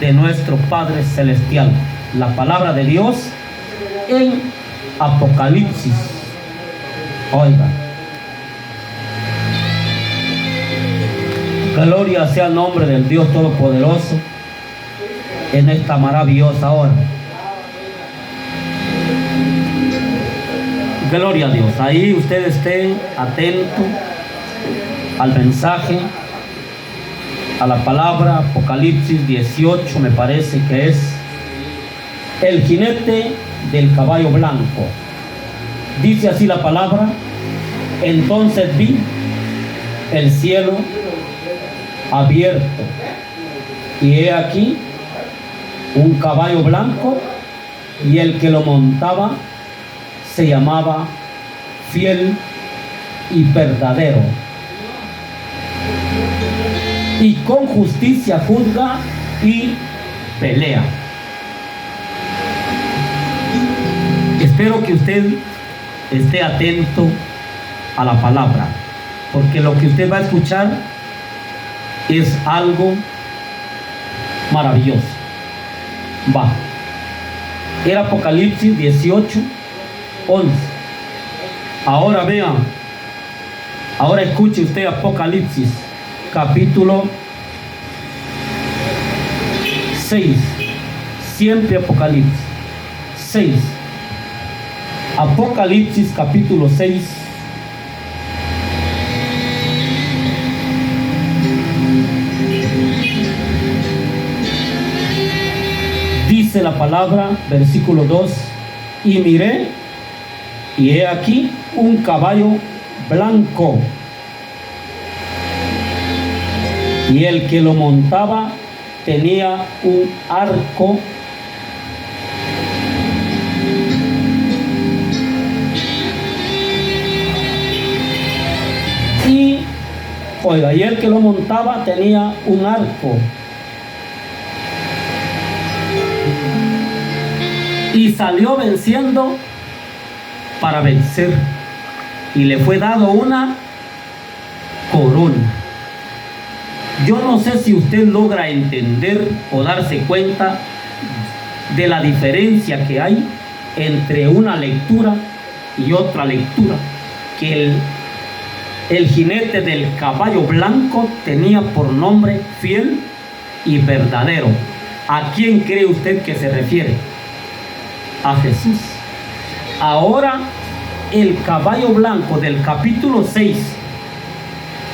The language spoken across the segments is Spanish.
de nuestro Padre Celestial. La palabra de Dios en Apocalipsis. Oiga. Gloria sea el nombre del Dios Todopoderoso en esta maravillosa hora. Gloria a Dios. Ahí usted esté atento al mensaje, a la palabra. Apocalipsis 18 me parece que es el jinete del caballo blanco. Dice así la palabra: entonces vi el cielo abierto, y he aquí un caballo blanco, y el que lo montaba se llamaba Fiel y Verdadero, y con justicia juzga y pelea. Espero que usted esté atento a la palabra, porque lo que usted va a escuchar es algo maravilloso. Va. Era Apocalipsis 18, 11. Ahora vean, ahora escuche usted Apocalipsis capítulo 6. Siempre Apocalipsis 6. Apocalipsis capítulo 6. Dice la palabra, versículo 2: y miré, y he aquí un caballo blanco, y el que lo montaba tenía un arco y el que lo montaba tenía un arco, y salió venciendo para vencer, y le fue dado una corona. Yo no sé si usted logra entender o darse cuenta de la diferencia que hay entre una lectura y otra lectura. Que el jinete del caballo blanco tenía por nombre Fiel y Verdadero. ¿A quién cree usted que se refiere? A Jesús. Ahora, el caballo blanco del capítulo 6,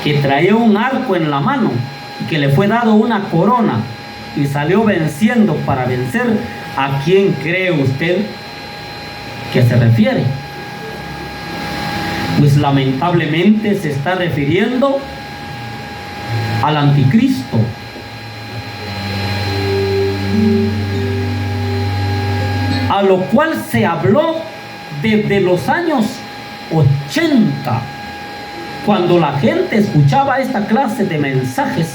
que traía un arco en la mano y que le fue dado una corona y salió venciendo para vencer, ¿a quién cree usted que se refiere? Pues lamentablemente se está refiriendo al anticristo. A lo cual se habló desde los años 80, cuando la gente escuchaba esta clase de mensajes,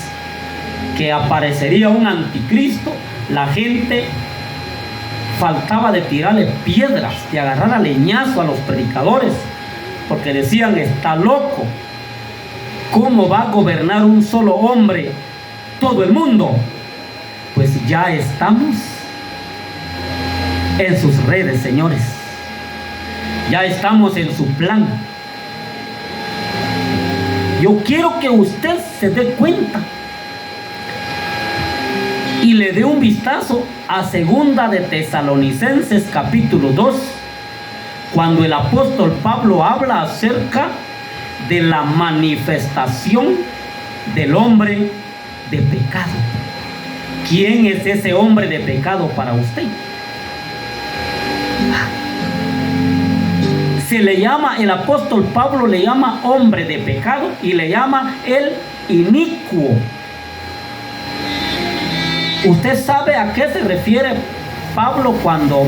que aparecería un anticristo. La gente faltaba de tirarle piedras, de agarrar a leñazo a los predicadores, porque decían: está loco, ¿cómo va a gobernar un solo hombre todo el mundo? Pues ya estamos en sus redes, señores. Ya estamos en su plan. Yo quiero que usted se dé cuenta y le dé un vistazo a Segunda de Tesalonicenses capítulo 2, cuando el apóstol Pablo habla acerca de la manifestación del hombre de pecado. ¿Quién es ese hombre de pecado para usted? Se le llama, el apóstol Pablo le llama hombre de pecado y le llama el inicuo. ¿Usted sabe a qué se refiere Pablo cuando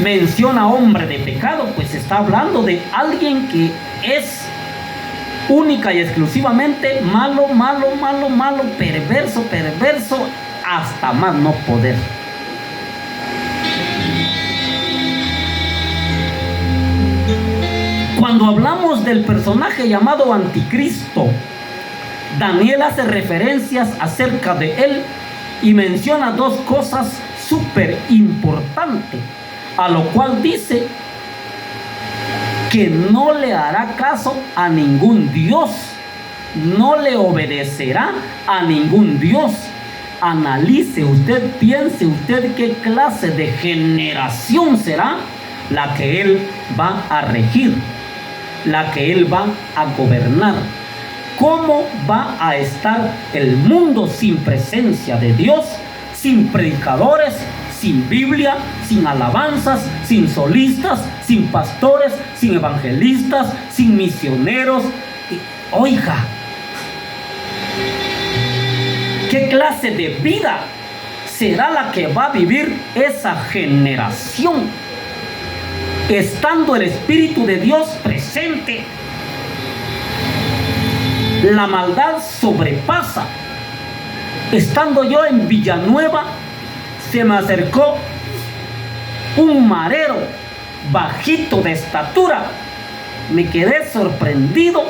menciona hombre de pecado? Pues está hablando de alguien que es única y exclusivamente malo, perverso, hasta más no poder. Cuando hablamos del personaje llamado Anticristo, Daniel hace referencias acerca de él Y menciona dos cosas súper importantes, a lo cual dice que no le hará caso a ningún Dios, no le obedecerá a ningún Dios. Analice usted, piense usted qué clase de generación será la que él va a regir, la que él va a gobernar. ¿Cómo va a estar el mundo sin presencia de Dios, sin predicadores, sin Biblia, sin alabanzas, sin solistas, sin pastores, sin evangelistas, sin misioneros? Oiga, ¿qué clase de vida será la que va a vivir esa generación? Estando el Espíritu de Dios presente, la maldad sobrepasa. Estando yo en Villanueva, se me acercó un marero bajito de estatura. Me quedé sorprendido,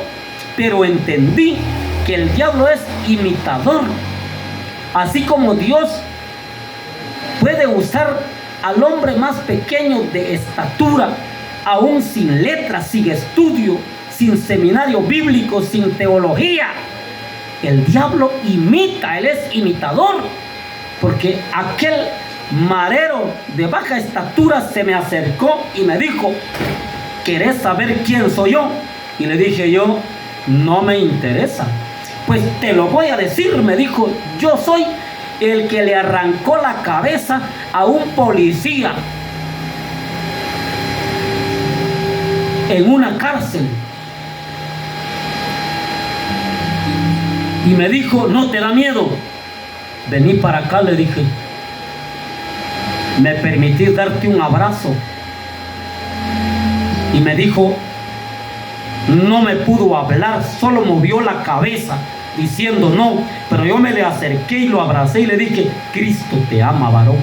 pero entendí que el diablo es imitador. Así como Dios puede usar al hombre más pequeño de estatura, aún sin letras, sin estudio, sin seminario bíblico, sin teología, el diablo imita, él es imitador. Porque aquel marero de baja estatura se me acercó y me dijo: ¿querés saber quién soy yo? Y le dije yo: no me interesa. Pues te lo voy a decir, me dijo: yo soy el que le arrancó la cabeza a un policía en una cárcel. Y me dijo: ¿no te da miedo? Vení para acá, le dije. ¿Me permitís darte un abrazo? Y me dijo, no me pudo hablar, solo movió la cabeza diciendo no, pero yo me le acerqué y lo abracé y le dije: Cristo te ama, varón.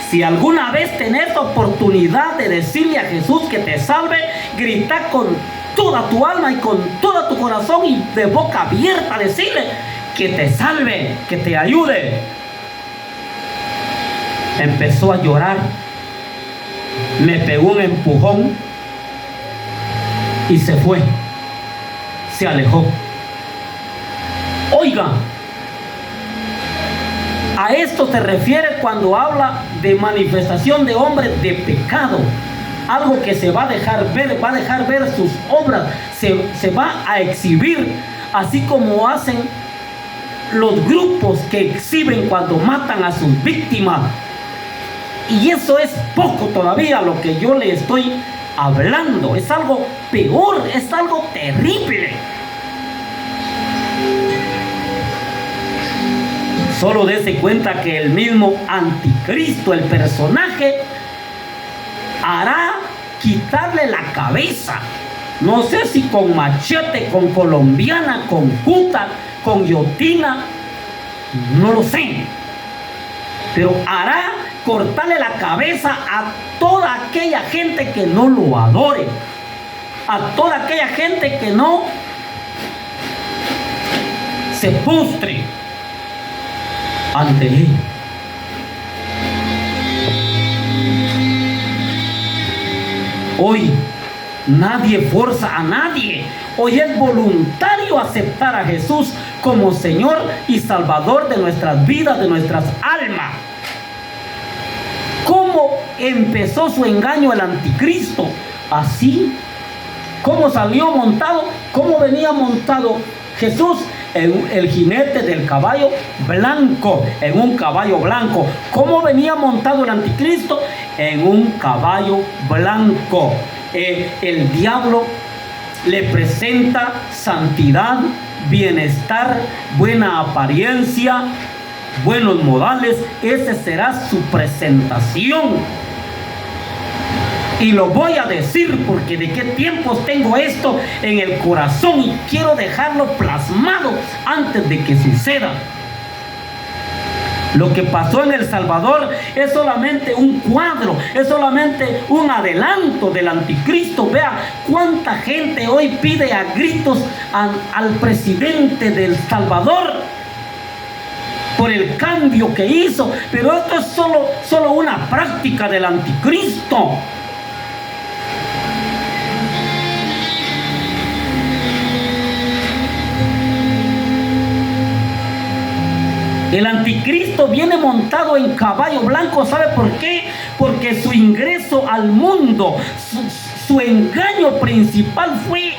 Si alguna vez tenés oportunidad de decirle a Jesús que te salve, grita con toda tu alma y con todo tu corazón y de boca abierta decirle que te salve, que te ayude. Empezó a llorar, me pegó un empujón y se fue, se alejó. Oiga, a esto se refiere cuando habla de manifestación de hombres de pecado. Algo que se va a dejar ver sus obras, se va a exhibir, así como hacen los grupos que exhiben cuando matan a sus víctimas. Y eso es poco todavía lo que yo le estoy hablando. Es algo peor, es algo terrible. Solo dése cuenta que el mismo anticristo, el personaje, hará quitarle la cabeza. No sé si con machete, con colombiana, con cuta, con guillotina, no lo sé. Pero hará cortarle la cabeza a toda aquella gente que no lo adore, a toda aquella gente que no se postre ante él. Hoy nadie forza a nadie. Hoy es voluntario aceptar a Jesús como Señor y Salvador de nuestras vidas, de nuestras almas. ¿Cómo empezó su engaño el anticristo? Así. ¿Cómo salió montado? ¿Cómo venía montado Jesús? En el jinete del caballo blanco, en un caballo blanco. ¿Cómo venía montado el anticristo? En un caballo blanco. El diablo le presenta santidad, bienestar, buena apariencia, buenos modales. Esa será su presentación. Y lo voy a decir porque de qué tiempos tengo esto en el corazón y quiero dejarlo plasmado antes de que suceda. Lo que pasó en El Salvador es solamente un cuadro, es solamente un adelanto del anticristo. Vea cuánta gente hoy pide a gritos al presidente de El Salvador. por el cambio que hizo, pero esto es solo una práctica del anticristo. El anticristo viene montado en caballo blanco. ¿Sabe por qué? Porque su ingreso al mundo, su engaño principal fue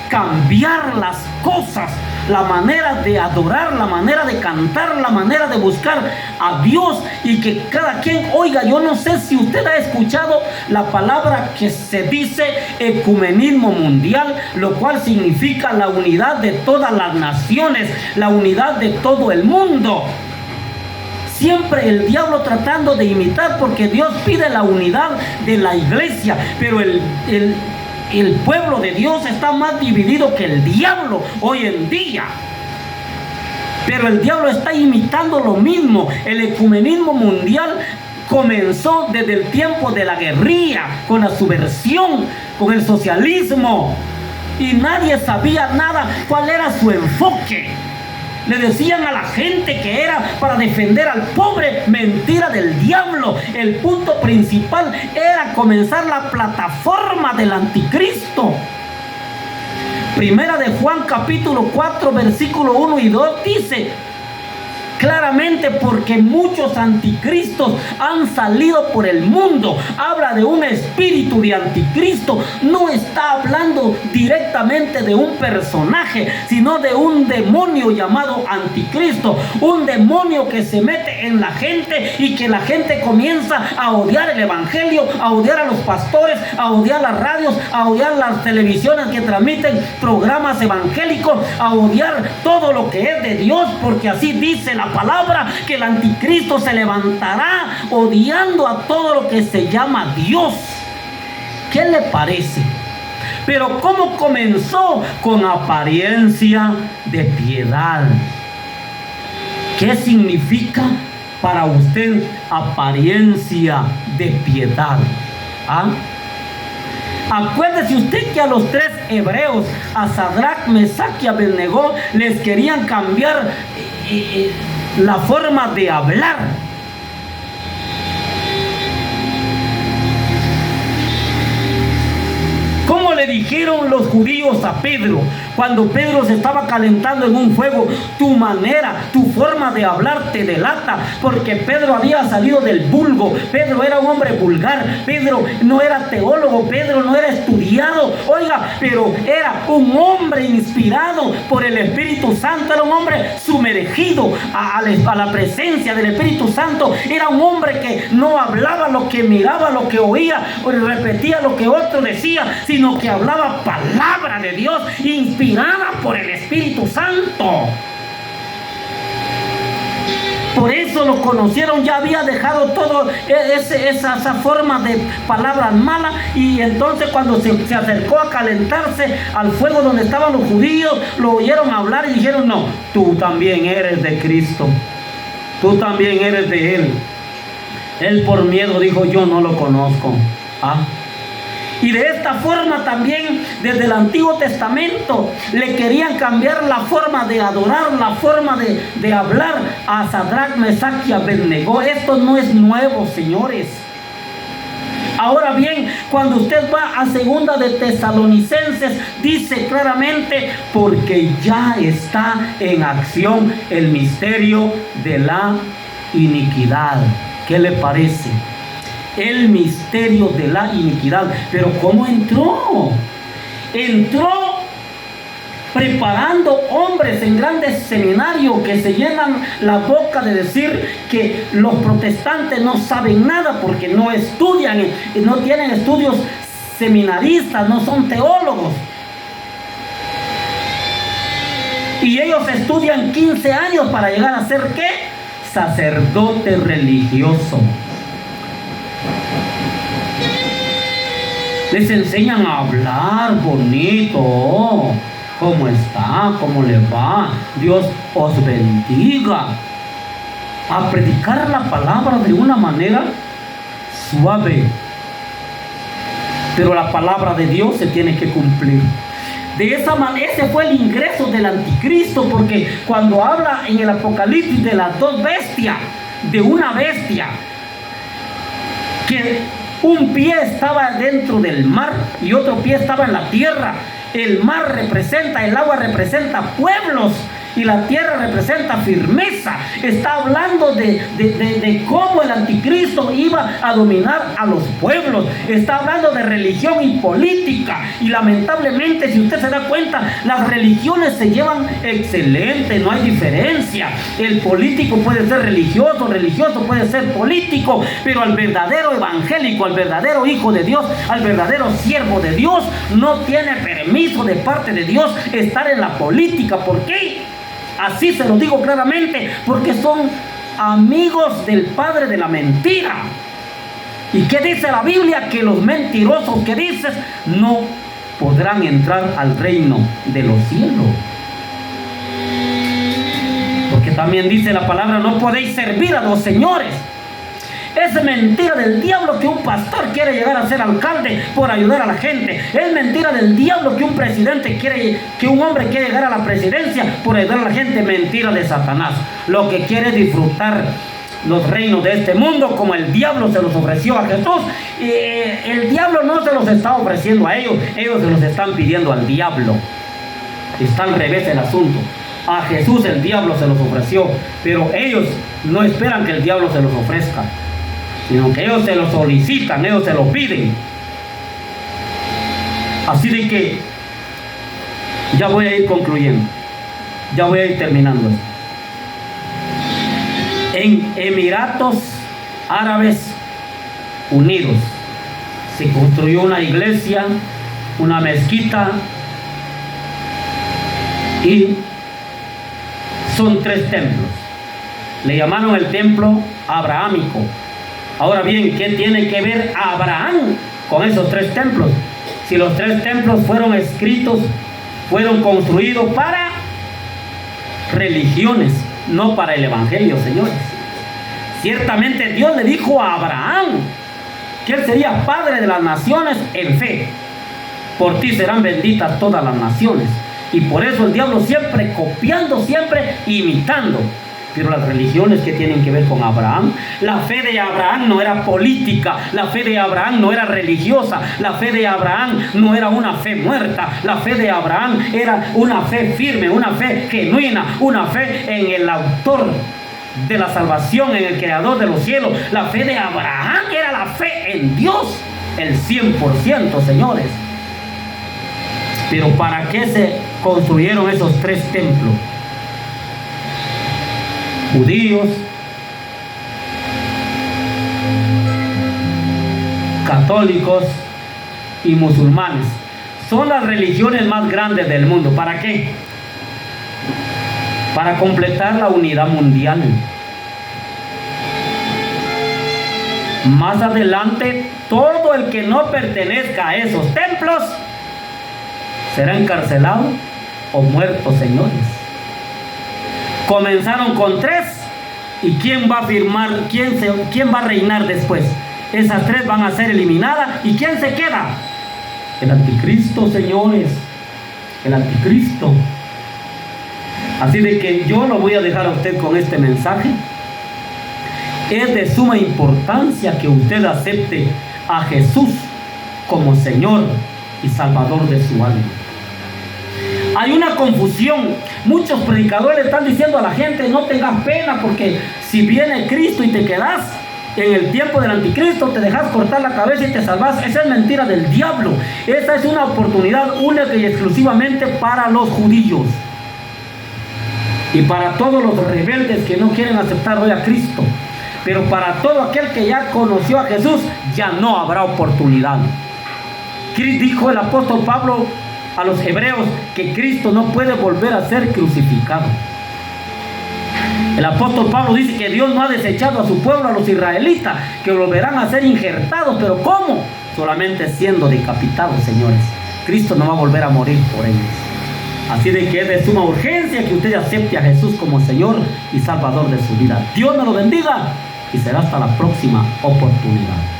cambiar las cosas, la manera de adorar, la manera de cantar, la manera de buscar a Dios, y que cada quien oiga. Yo no sé si usted ha escuchado la palabra que se dice ecumenismo mundial, lo cual significa la unidad de todas las naciones, la unidad de todo el mundo. Siempre el diablo tratando de imitar, porque Dios pide la unidad de la iglesia, pero el pueblo de Dios está más dividido que el diablo hoy en día. Pero el diablo está imitando lo mismo. El ecumenismo mundial comenzó desde el tiempo de la guerrilla, con la subversión, con el socialismo, y nadie sabía nada cuál era su enfoque. Le decían a la gente que era para defender al pobre. Mentira del diablo. El punto principal era comenzar la plataforma del anticristo. Primera de Juan capítulo 4 versículo 1 y 2 dice claramente: porque muchos anticristos han salido por el mundo. Habla de un espíritu de anticristo. No está hablando directamente de un personaje, sino de un demonio llamado anticristo. Un demonio que se mete en la gente y que la gente comienza a odiar el evangelio, a odiar a los pastores, a odiar las radios, a odiar las televisiones que transmiten programas evangélicos, a odiar todo lo que es de Dios, porque así dice la palabra, que el anticristo se levantará odiando a todo lo que se llama Dios. ¿Qué le parece? Pero ¿cómo comenzó? Con apariencia de piedad. ¿Qué significa para usted apariencia de piedad? ¿Ah? Acuérdese usted que a los 3 hebreos, a Sadrach, Mesach y Abednego, les querían cambiar la forma de hablar. ¿Cómo le dijeron los judíos a Pedro cuando Pedro se estaba calentando en un fuego? Tu manera, tu forma de hablar te delata, porque Pedro había salido del vulgo. Pedro era un hombre vulgar. Pedro no era teólogo. Pedro no era estudiado. Oiga, pero era un hombre inspirado por el Espíritu Santo. Era un hombre sumergido a la presencia del Espíritu Santo. Era un hombre que no hablaba lo que miraba, lo que oía, o repetía lo que otro decía, sino que hablaba palabra de Dios, inspirada por el Espíritu Santo. Por eso lo conocieron. Ya había dejado todo esa forma de palabras malas, y entonces cuando se acercó a calentarse al fuego donde estaban los judíos, lo oyeron hablar y dijeron: no, tú también eres de Cristo, tú también eres de Él. Él por miedo dijo: yo no lo conozco. Y de esta forma también, desde el Antiguo Testamento, le querían cambiar la forma de adorar, la forma de hablar a Sadrach, Mesach y Abednego. Esto no es nuevo, señores. Ahora bien, cuando usted va a 2 de Tesalonicenses, dice claramente: porque ya está en acción el misterio de la iniquidad. ¿Qué le parece? El misterio de la iniquidad. Pero ¿cómo entró? Entró preparando hombres en grandes seminarios que se llenan la boca de decir que los protestantes no saben nada porque no estudian, no tienen estudios seminaristas, no son teólogos. Y ellos estudian 15 años para llegar a ser ¿qué? Sacerdote religioso. Les enseñan a hablar bonito. ¿Cómo está? ¿Cómo le va? Dios os bendiga. A predicar la palabra de una manera suave. Pero la palabra de Dios se tiene que cumplir. De esa manera, ese fue el ingreso del anticristo, porque cuando habla en el Apocalipsis de las dos bestias, de una bestia, que un pie estaba dentro del mar y otro pie estaba en la tierra. El mar representa, el agua representa pueblos y la tierra representa firmeza. Está hablando de cómo el anticristo iba a dominar a los pueblos. Está hablando de religión y política. Y lamentablemente, si usted se da cuenta, las religiones se llevan excelente, no hay diferencia. El político puede ser religioso, religioso puede ser político, pero al verdadero evangélico, al verdadero hijo de Dios, al verdadero siervo de Dios, no tiene permiso de parte de Dios estar en la política. ¿Por qué? Así se lo digo claramente, porque son amigos del padre de la mentira. ¿Y qué dice la Biblia? Que los mentirosos que dices no podrán entrar al reino de los cielos. Porque también dice la palabra: no podéis servir a dos señores. Es mentira del diablo que un pastor quiere llegar a ser alcalde por ayudar a la gente. Es mentira del diablo que un presidente que un hombre quiere llegar a la presidencia por ayudar a la gente. Mentira de Satanás. Lo que quiere es disfrutar los reinos de este mundo, como el diablo se los ofreció a Jesús. El diablo no se los está ofreciendo a ellos, ellos se los están pidiendo al diablo. Está al revés el asunto. A Jesús el diablo se los ofreció, pero ellos no esperan que el diablo se los ofrezca, sino que ellos se lo solicitan, ellos se lo piden. Así de que ya voy a ir concluyendo, ya voy a ir terminando esto. En Emiratos Árabes Unidos se construyó una iglesia, una mezquita, y son 3 templos. Le llamaron el templo abrahámico. Ahora bien, ¿qué tiene que ver Abraham con esos 3 templos? Si los 3 templos fueron escritos, fueron construidos para religiones, no para el evangelio, señores. Ciertamente Dios le dijo a Abraham que él sería padre de las naciones en fe. Por ti serán benditas todas las naciones. Y por eso el diablo siempre copiando, siempre imitando. Pero las religiones que tienen que ver con Abraham, la fe de Abraham no era política, la fe de Abraham no era religiosa, la fe de Abraham no era una fe muerta, la fe de Abraham era una fe firme, una fe genuina, una fe en el autor de la salvación, en el creador de los cielos. La fe de Abraham era la fe en Dios, el 100%, señores. Pero ¿para qué se construyeron esos 3 templos? Judíos, católicos y musulmanes son las religiones más grandes del mundo. ¿Para qué? Para completar la unidad mundial. Más adelante, todo el que no pertenezca a esos templos será encarcelado o muerto, señores. Comenzaron con 3, ¿y quién va a firmar? ¿Quién va a reinar después? Esas 3 van a ser eliminadas, ¿y quién se queda? El anticristo, señores, el anticristo. Así de que yo lo voy a dejar a usted con este mensaje. Es de suma importancia que usted acepte a Jesús como Señor y Salvador de su alma. Hay una confusión. Muchos predicadores están diciendo a la gente: no tengas pena, porque si viene Cristo y te quedas en el tiempo del anticristo, te dejas cortar la cabeza y te salvas. Esa es mentira del diablo. Esa es una oportunidad única y exclusivamente para los judíos y para todos los rebeldes que no quieren aceptar hoy a Cristo. Pero para todo aquel que ya conoció a Jesús, ya no habrá oportunidad. Dijo el apóstol Pablo a los hebreos que Cristo no puede volver a ser crucificado. El apóstol Pablo dice que Dios no ha desechado a su pueblo, a los israelitas, que volverán a ser injertados. ¿Pero cómo? Solamente siendo decapitados, señores. Cristo no va a volver a morir por ellos. Así de que es de suma urgencia que usted acepte a Jesús como Señor y Salvador de su vida. Dios me lo bendiga y será hasta la próxima oportunidad.